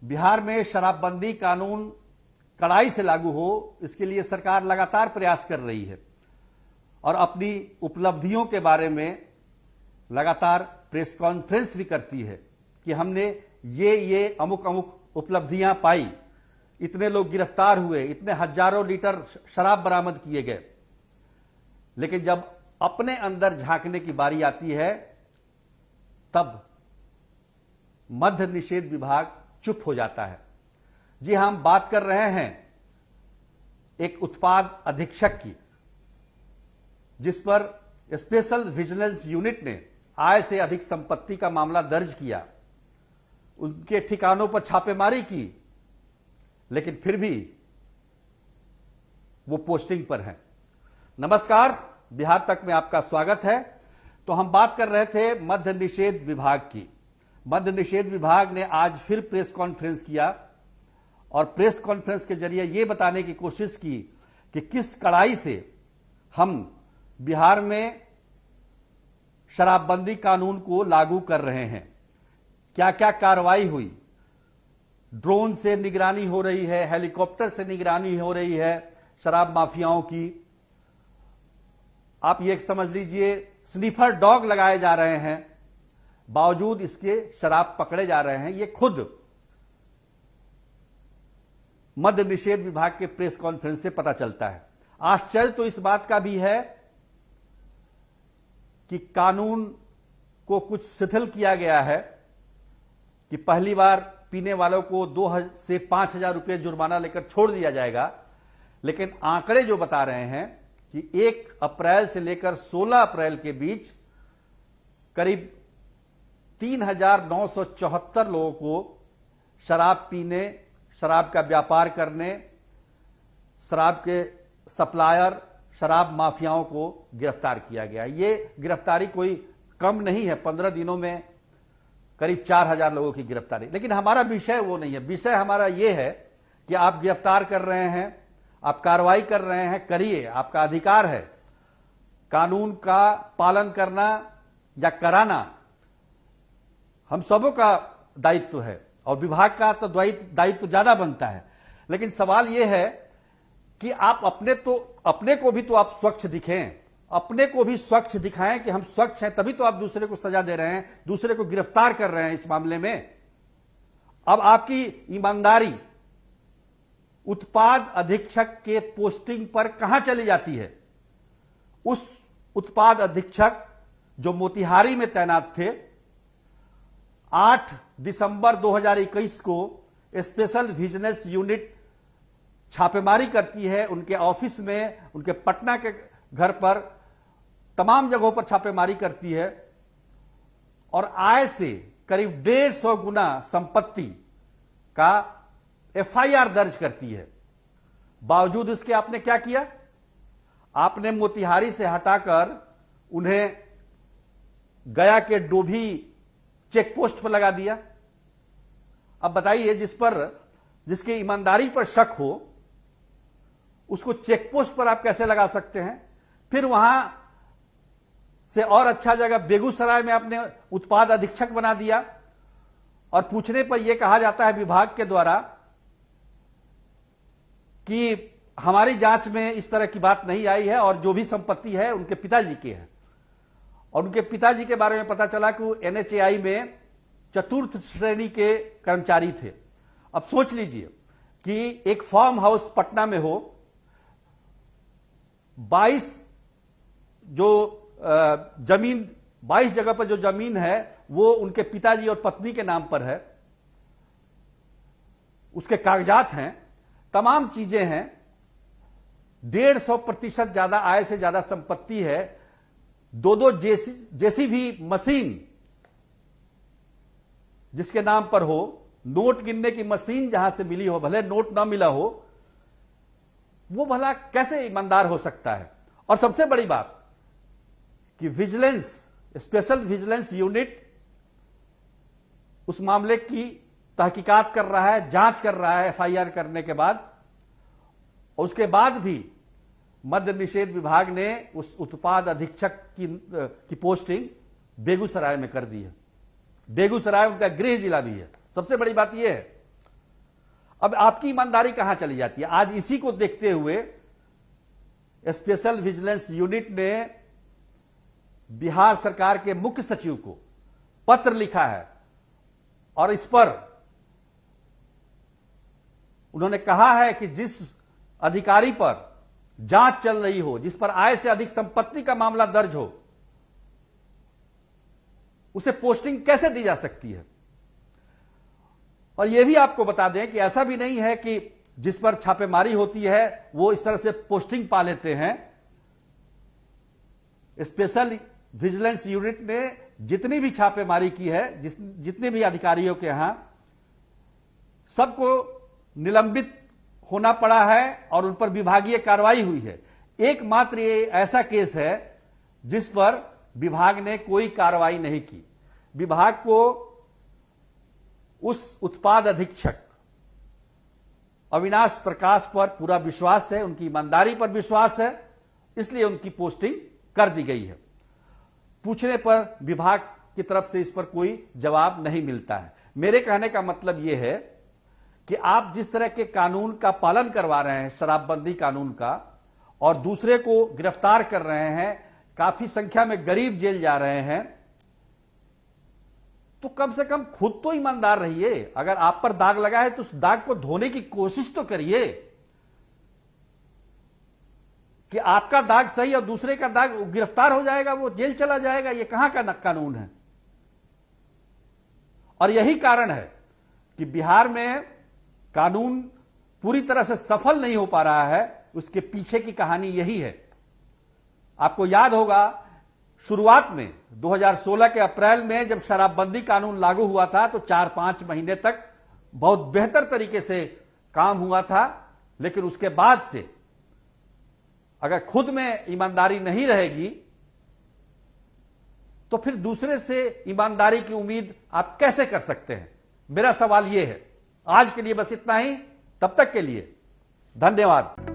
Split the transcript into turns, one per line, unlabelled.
बिहार में शराबबंदी कानून कड़ाई से लागू हो, इसके लिए सरकार लगातार प्रयास कर रही है और अपनी उपलब्धियों के बारे में लगातार प्रेस कॉन्फ्रेंस भी करती है कि हमने ये अमुक अमुक उपलब्धियां पाई, इतने लोग गिरफ्तार हुए, इतने हजारों लीटर शराब बरामद किए गए। लेकिन जब अपने अंदर झांकने की बारी आती है तब मद्य निषेध विभाग चुप हो जाता है। जी हम बात कर रहे हैं एक उत्पाद अधीक्षक की, जिस पर स्पेशल विजिलेंस यूनिट ने आय से अधिक संपत्ति का मामला दर्ज किया, उनके ठिकानों पर छापेमारी की, लेकिन फिर भी वो पोस्टिंग पर हैं। नमस्कार, बिहार तक में आपका स्वागत है। तो हम बात कर रहे थे मद्य निषेध विभाग की। मद्य निषेध विभाग ने आज फिर प्रेस कॉन्फ्रेंस किया और प्रेस कॉन्फ्रेंस के जरिए यह बताने की कोशिश की कि किस कड़ाई से हम बिहार में शराबबंदी कानून को लागू कर रहे हैं, क्या क्या कार्रवाई हुई। ड्रोन से निगरानी हो रही है, हेलीकॉप्टर से निगरानी हो रही है शराब माफियाओं की। आप ये समझ लीजिए स्नीफर डॉग लगाए जा रहे हैं, बावजूद इसके शराब पकड़े जा रहे हैं। ये खुद मद्य निषेध विभाग के प्रेस कॉन्फ्रेंस से पता चलता है। आश्चर्य तो इस बात का भी है कि कानून को कुछ शिथिल किया गया है कि पहली बार पीने वालों को 2 से 5,000 रुपये जुर्माना लेकर छोड़ दिया जाएगा। लेकिन आंकड़े जो बता रहे हैं कि 1 अप्रैल से लेकर 16 अप्रैल के बीच करीब 3,974 लोगों को शराब पीने, शराब का व्यापार करने, शराब के सप्लायर, शराब माफियाओं को गिरफ्तार किया गया। ये गिरफ्तारी कोई कम नहीं है, 15 दिनों में करीब 4,000 लोगों की गिरफ्तारी। लेकिन हमारा विषय वो नहीं है। विषय हमारा ये है कि आप गिरफ्तार कर रहे हैं, आप कार्रवाई कर रहे हैं, करिए, आपका अधिकार है। कानून का पालन करना या कराना हम सबों का दायित्व है और विभाग का तो दायित्व ज्यादा बनता है। लेकिन सवाल यह है कि आप अपने को भी तो आप स्वच्छ दिखें, अपने को भी स्वच्छ दिखाएं कि हम स्वच्छ हैं, तभी तो आप दूसरे को सजा दे रहे हैं, दूसरे को गिरफ्तार कर रहे हैं इस मामले में। अब आपकी ईमानदारी उत्पाद अधीक्षक के पोस्टिंग पर कहां चली जाती है? उस उत्पाद अधीक्षक जो मोतिहारी में तैनात थे, 8 दिसंबर 2021 को स्पेशल विजिलेंस यूनिट छापेमारी करती है उनके ऑफिस में, उनके पटना के घर पर, तमाम जगहों पर छापेमारी करती है और आय से करीब 150 गुना संपत्ति का एफआईआर दर्ज करती है। बावजूद इसके आपने क्या किया? आपने मोतिहारी से हटाकर उन्हें गया के डोभी चेक पोस्ट पर लगा दिया। अब बताइए, जिसकी ईमानदारी पर शक हो उसको चेक पोस्ट पर आप कैसे लगा सकते हैं? फिर वहां से और अच्छा जगह बेगूसराय में आपने उत्पाद अधीक्षक बना दिया और पूछने पर यह कहा जाता है विभाग के द्वारा कि हमारी जांच में इस तरह की बात नहीं आई है और जो भी संपत्ति है उनके पिताजी की है। और उनके पिताजी के बारे में पता चला कि वो एनएचएआई में 4th श्रेणी के कर्मचारी थे। अब सोच लीजिए कि एक फार्म हाउस पटना में हो, 22 जगह पर जो जमीन है वो उनके पिताजी और पत्नी के नाम पर है, उसके कागजात हैं, तमाम चीजें हैं, 150% ज्यादा आय से ज्यादा संपत्ति है, 2 जेसीबी मशीन जिसके नाम पर हो, नोट गिनने की मशीन जहां से मिली हो, भले नोट ना मिला हो, वो भला कैसे ईमानदार हो सकता है? और सबसे बड़ी बात कि स्पेशल विजिलेंस यूनिट उस मामले की तहकीकात कर रहा है, जांच कर रहा है एफआईआर करने के बाद, और उसके बाद भी मद्य निषेध विभाग ने उस उत्पाद अधीक्षक की पोस्टिंग बेगूसराय में कर दी है। बेगूसराय उनका गृह जिला भी है। सबसे बड़ी बात यह है अब आपकी ईमानदारी कहां चली जाती है? आज इसी को देखते हुए स्पेशल विजिलेंस यूनिट ने बिहार सरकार के मुख्य सचिव को पत्र लिखा है और इस पर उन्होंने कहा है कि जिस अधिकारी पर जांच चल रही हो, जिस पर आय से अधिक संपत्ति का मामला दर्ज हो, उसे पोस्टिंग कैसे दी जा सकती है। और यह भी आपको बता दें कि ऐसा भी नहीं है कि जिस पर छापेमारी होती है वो इस तरह से पोस्टिंग पा लेते हैं। स्पेशल विजिलेंस यूनिट ने जितनी भी छापेमारी की है, जितने भी अधिकारियों के यहां, सबको निलंबित होना पड़ा है और उन पर विभागीय कार्रवाई हुई है। एकमात्र ये ऐसा केस है जिस पर विभाग ने कोई कार्रवाई नहीं की। विभाग को उस उत्पाद अधीक्षक अविनाश प्रकाश पर पूरा विश्वास है, उनकी ईमानदारी पर विश्वास है, इसलिए उनकी पोस्टिंग कर दी गई है। पूछने पर विभाग की तरफ से इस पर कोई जवाब नहीं मिलता है। मेरे कहने का मतलब यह है कि आप जिस तरह के कानून का पालन करवा रहे हैं, शराबबंदी कानून का, और दूसरे को गिरफ्तार कर रहे हैं, काफी संख्या में गरीब जेल जा रहे हैं, तो कम से कम खुद तो ईमानदार रहिए। अगर आप पर दाग लगा है तो उस दाग को धोने की कोशिश तो करिए कि आपका दाग सही और दूसरे का दाग, गिरफ्तार हो जाएगा, वो जेल चला जाएगा। ये कहां का कानून है? और यही कारण है कि बिहार में कानून पूरी तरह से सफल नहीं हो पा रहा है। उसके पीछे की कहानी यही है। आपको याद होगा शुरुआत में 2016 के अप्रैल में जब शराबबंदी कानून लागू हुआ था तो 4-5 महीने तक बहुत बेहतर तरीके से काम हुआ था, लेकिन उसके बाद से अगर खुद में ईमानदारी नहीं रहेगी तो फिर दूसरे से ईमानदारी की उम्मीद आप कैसे कर सकते हैं? मेरा सवाल यह है। आज के लिए बस इतना ही। तब तक के लिए धन्यवाद।